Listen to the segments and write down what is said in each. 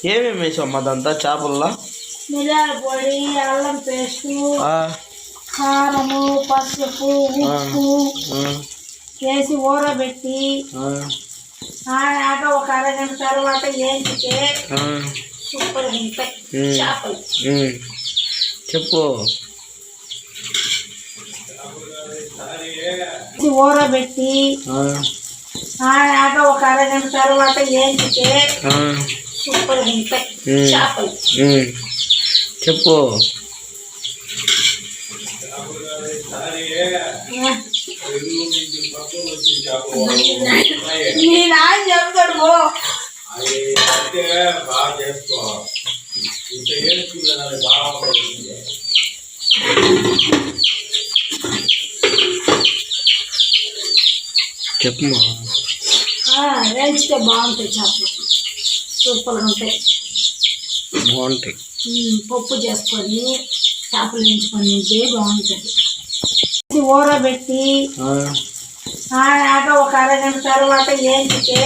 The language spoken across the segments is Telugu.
ఏమేమి వేసావు అదంతా చేపల్లో? మిరియాల పొడి, అల్లం పేస్టు, కారము, పసుపు, ఉప్పు వేసి ఊరబెట్టి ఆనాక ఒక అరగంట తర్వాత ఏంచితే సూపర్గా ఉంటాయి చేపలు. చెప్పు. ఊరబెట్టి ఆనాక ఒక అరగంట తర్వాత ఏంచితే సూపర్గా ఉంటాయి చేపలు. చెప్పు. మీ నాన్న చెప్తాడు పో. చెప్పమ్మా. వేయించితే బాగుంటాయి చేపలు, సూపర్గా ఉంటాయి. బాగుంటాయి. పప్పు చేసుకొని చేపలు వేయించుకొని తింటే బాగుంటుంది. ఊరబెట్టి ఆనాక ఒక అరగంట తర్వాత ఏంచితే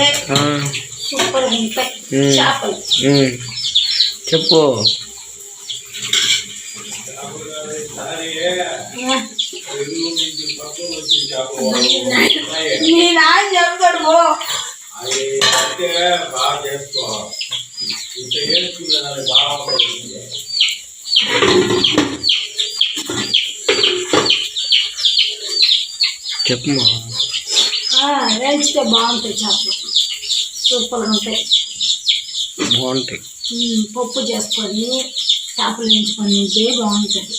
సూపర్గా ఉంటాయి చేపలు. చెప్పు. మీ నాన్న చెప్తాడు పో. చెప్పమ్మా. వేయించితే బాగుంటాయి చేపలు, సూపర్గా ఉంటాయి. బాగుంటాయి. పప్పు చేసుకొని చేపలు వేయించుకొని తింటే బాగుంటుంది.